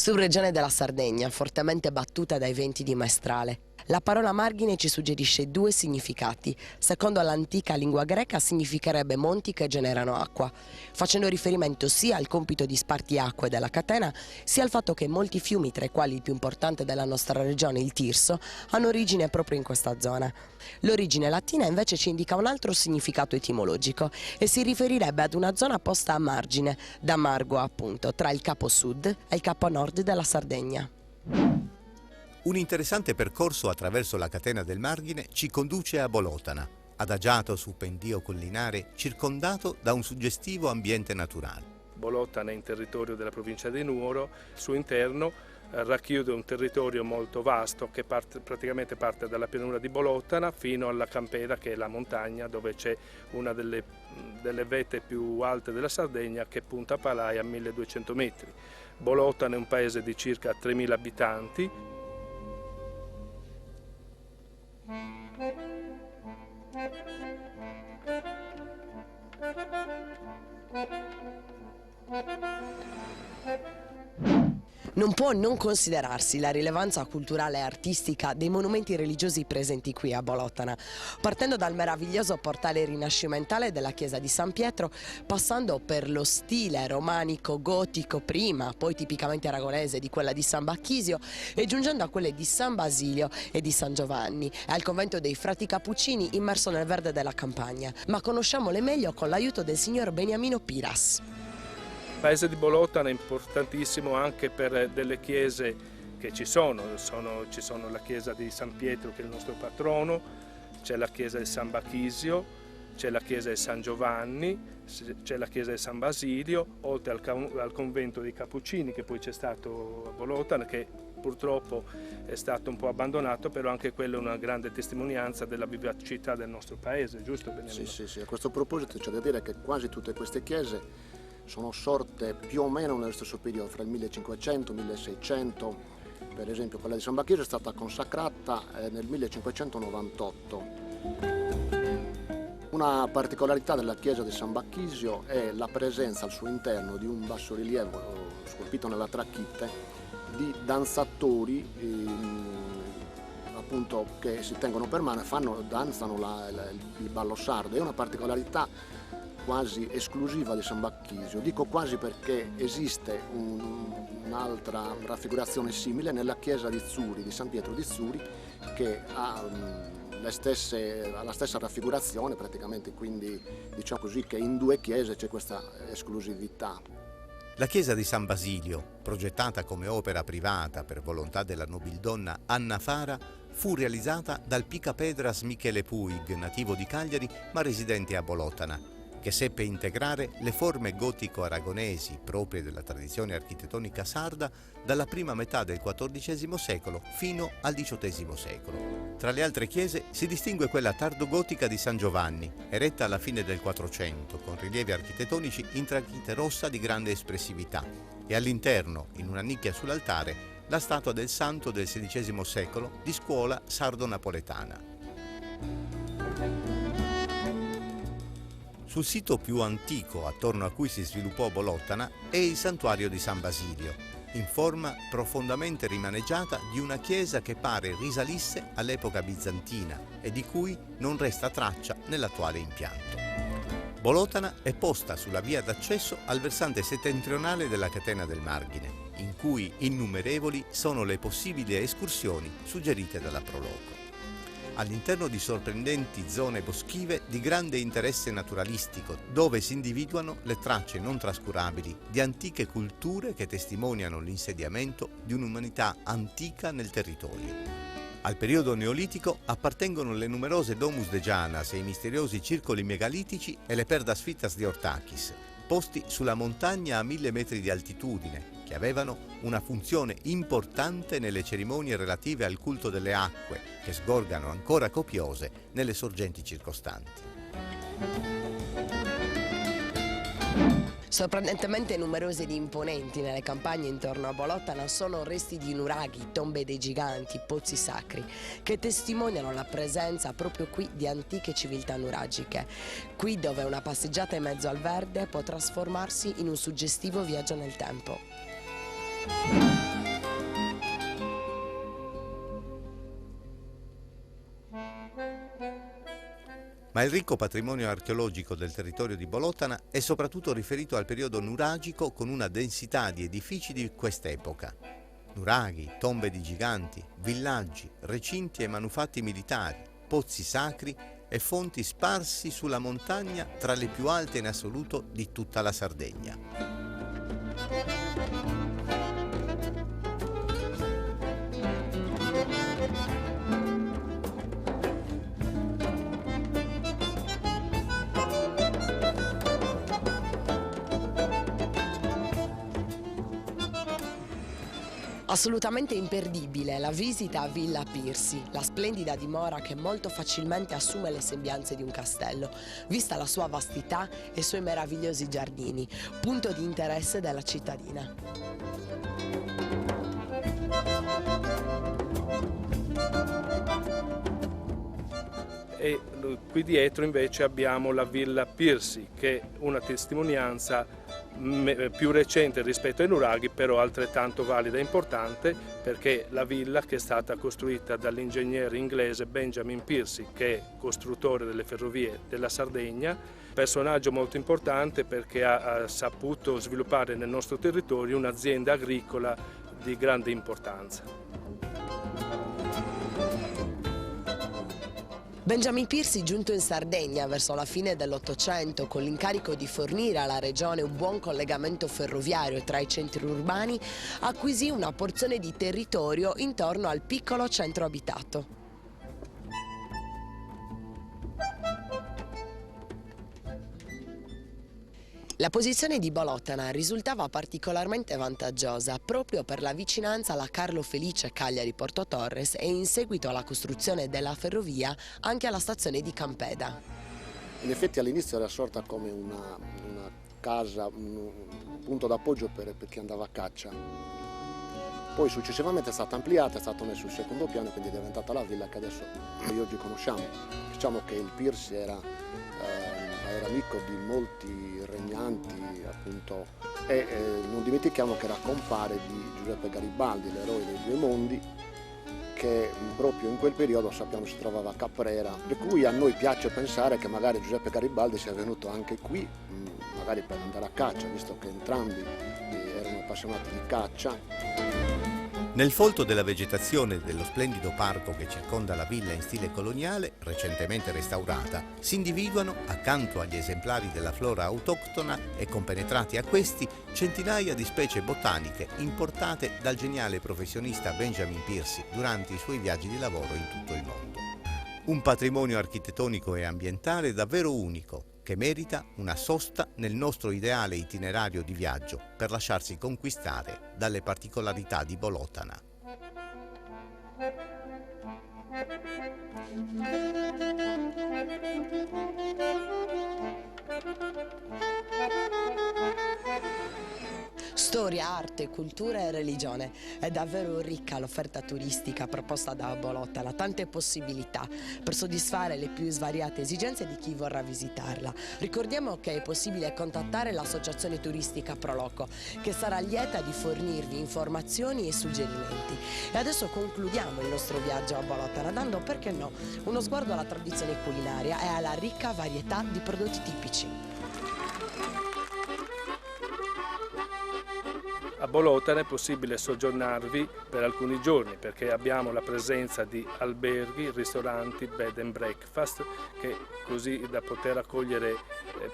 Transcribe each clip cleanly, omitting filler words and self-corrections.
Subregione della Sardegna, fortemente battuta dai venti di maestrale. La parola margine ci suggerisce due significati. Secondo l'antica lingua greca significherebbe monti che generano acqua, facendo riferimento sia al compito di spartiacque della catena, sia al fatto che molti fiumi, tra i quali il più importante della nostra regione, il Tirso, hanno origine proprio in questa zona. L'origine latina invece ci indica un altro significato etimologico e si riferirebbe ad una zona posta a margine, da margo appunto, tra il capo sud e il capo nord della Sardegna. Un interessante percorso attraverso la catena del Margine ci conduce a Bolotana, adagiato su pendio collinare circondato da un suggestivo ambiente naturale. Bolotana è in territorio della provincia di Nuoro, il suo interno racchiude un territorio molto vasto che praticamente parte dalla pianura di Bolotana fino alla Campera, che è la montagna dove c'è una delle vette più alte della Sardegna, che punta a Palai a 1200 metri. Bolotana è un paese di circa 3000 abitanti. Non può non considerarsi la rilevanza culturale e artistica dei monumenti religiosi presenti qui a Bolotana, partendo dal meraviglioso portale rinascimentale della chiesa di San Pietro, passando per lo stile romanico gotico prima, poi tipicamente aragonese di quella di San Bacchisio, e giungendo a quelle di San Basilio e di San Giovanni, e al convento dei frati Cappuccini immerso nel verde della campagna. Ma conosciamole meglio con l'aiuto del signor Beniamino Piras. Il paese di Bolotana è importantissimo anche per delle chiese che ci sono la chiesa di San Pietro, che è il nostro patrono, c'è la chiesa di San Bacchisio, c'è la chiesa di San Giovanni, c'è la chiesa di San Basilio, oltre al convento dei Cappuccini che poi c'è stato a Bolotana, che purtroppo è stato un po' abbandonato, però anche quello è una grande testimonianza della vivacità del nostro paese, giusto Beniamino? Sì, a questo proposito c'è da dire che quasi tutte queste chiese sono sorte più o meno nello stesso periodo, fra il 1500 e il 1600. Per esempio quella di San Bacchisio è stata consacrata nel 1598. Una particolarità della chiesa di San Bacchisio è la presenza al suo interno di un bassorilievo scolpito nella tracchite di danzatori appunto, che si tengono per mano e danzano il ballo sardo. È una particolarità quasi esclusiva di San Bacchisio. Dico quasi perché esiste un'altra raffigurazione simile nella chiesa di Zuri, di San Pietro di Zuri, che ha la stessa raffigurazione praticamente, quindi diciamo così che in due chiese c'è questa esclusività. La chiesa di San Basilio, progettata come opera privata per volontà della nobildonna Anna Fara, fu realizzata dal Picapedras Michele Puig, nativo di Cagliari ma residente a Bolotana, che seppe integrare le forme gotico-aragonesi proprie della tradizione architettonica sarda dalla prima metà del XIV secolo fino al XVIII secolo. Tra le altre chiese si distingue quella tardogotica di San Giovanni, eretta alla fine del 400, con rilievi architettonici in tracchite rossa di grande espressività, e all'interno, in una nicchia sull'altare, la statua del santo del XVI secolo di scuola sardo-napoletana. Sul sito più antico attorno a cui si sviluppò Bolotana è il santuario di San Basilio, in forma profondamente rimaneggiata di una chiesa che pare risalisse all'epoca bizantina e di cui non resta traccia nell'attuale impianto. Bolotana è posta sulla via d'accesso al versante settentrionale della catena del Margine, in cui innumerevoli sono le possibili escursioni suggerite dalla Proloco. All'interno di sorprendenti zone boschive di grande interesse naturalistico, dove si individuano le tracce non trascurabili di antiche culture che testimoniano l'insediamento di un'umanità antica nel territorio. Al periodo neolitico appartengono le numerose domus de Janas e i misteriosi circoli megalitici e le perdas fitas di Ortakis, posti sulla montagna a 1000 metri di altitudine, che avevano una funzione importante nelle cerimonie relative al culto delle acque, che sgorgano ancora copiose nelle sorgenti circostanti. Sorprendentemente numerosi ed imponenti nelle campagne intorno a Bolotana sono resti di nuraghi, tombe dei giganti, pozzi sacri, che testimoniano la presenza proprio qui di antiche civiltà nuragiche, qui dove una passeggiata in mezzo al verde può trasformarsi in un suggestivo viaggio nel tempo. Ma il ricco patrimonio archeologico del territorio di Bolotana è soprattutto riferito al periodo nuragico, con una densità di edifici di quest'epoca. Nuraghi, tombe di giganti, villaggi, recinti e manufatti militari, pozzi sacri e fonti sparsi sulla montagna, tra le più alte in assoluto di tutta la Sardegna. Assolutamente imperdibile la visita a Villa Pirsi, la splendida dimora che molto facilmente assume le sembianze di un castello, vista la sua vastità e i suoi meravigliosi giardini, punto di interesse della cittadina. E qui dietro invece abbiamo la Villa Pirsi, che è una testimonianza più recente rispetto ai nuraghi, però altrettanto valida e importante, perché la villa, che è stata costruita dall'ingegnere inglese Benjamin Piercy, che è costruttore delle ferrovie della Sardegna, personaggio molto importante perché ha saputo sviluppare nel nostro territorio un'azienda agricola di grande importanza. Benjamin Piercy, giunto in Sardegna verso la fine dell'Ottocento con l'incarico di fornire alla regione un buon collegamento ferroviario tra i centri urbani, acquisì una porzione di territorio intorno al piccolo centro abitato. La posizione di Bolotana risultava particolarmente vantaggiosa proprio per la vicinanza alla Carlo Felice Cagliari-Porto Torres e in seguito alla costruzione della ferrovia anche alla stazione di Campeda. In effetti all'inizio era sorta come una casa, un punto d'appoggio per chi andava a caccia. Poi successivamente è stata ampliata, è stato messo sul secondo piano, quindi è diventata la villa che adesso noi oggi conosciamo. Diciamo che il Piercy era amico di molti regnanti, appunto, e non dimentichiamo che era compare di Giuseppe Garibaldi, l'eroe dei due mondi, che proprio in quel periodo sappiamo si trovava a Caprera, per cui a noi piace pensare che magari Giuseppe Garibaldi sia venuto anche qui, magari per andare a caccia, visto che entrambi erano appassionati di caccia. Nel folto della vegetazione dello splendido parco che circonda la villa in stile coloniale, recentemente restaurata, si individuano, accanto agli esemplari della flora autoctona e compenetrati a questi, centinaia di specie botaniche importate dal geniale professionista Benjamin Piercy durante i suoi viaggi di lavoro in tutto il mondo. Un patrimonio architettonico e ambientale davvero unico, che merita una sosta nel nostro ideale itinerario di viaggio per lasciarsi conquistare dalle particolarità di Bolotana. Storia, arte, cultura e religione. È davvero ricca l'offerta turistica proposta da Bolotana, tante possibilità per soddisfare le più svariate esigenze di chi vorrà visitarla. Ricordiamo che è possibile contattare l'associazione turistica Proloco, che sarà lieta di fornirvi informazioni e suggerimenti. E adesso concludiamo il nostro viaggio a Bolotana dando, perché no, uno sguardo alla tradizione culinaria e alla ricca varietà di prodotti tipici. A Bolotana è possibile soggiornarvi per alcuni giorni perché abbiamo la presenza di alberghi, ristoranti, bed and breakfast, che così da poter accogliere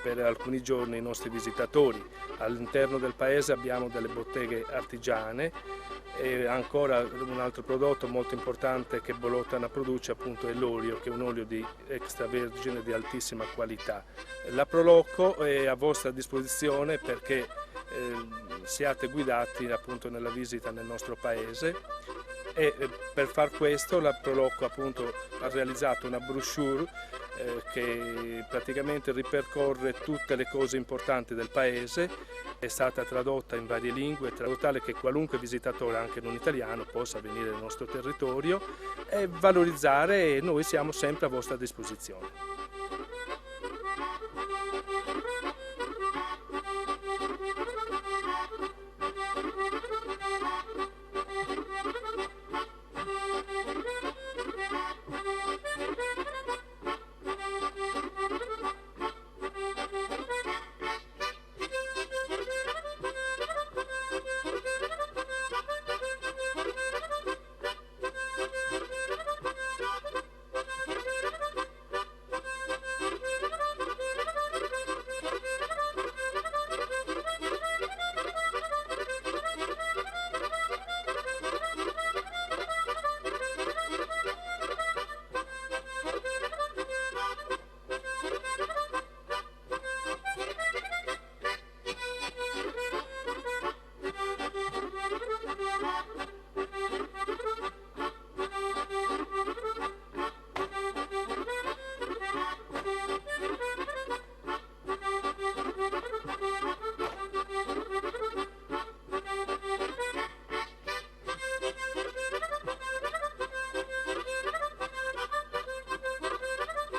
per alcuni giorni i nostri visitatori. All'interno del paese abbiamo delle botteghe artigiane e ancora un altro prodotto molto importante che Bolotana produce appunto è l'olio, che è un olio di extravergine di altissima qualità. La Proloco è a vostra disposizione perché siate guidati appunto nella visita nel nostro paese e per far questo la Proloco appunto ha realizzato una brochure che praticamente ripercorre tutte le cose importanti del paese, è stata tradotta in varie lingue in modo tale che qualunque visitatore anche non italiano possa venire nel nostro territorio e valorizzare, e noi siamo sempre a vostra disposizione.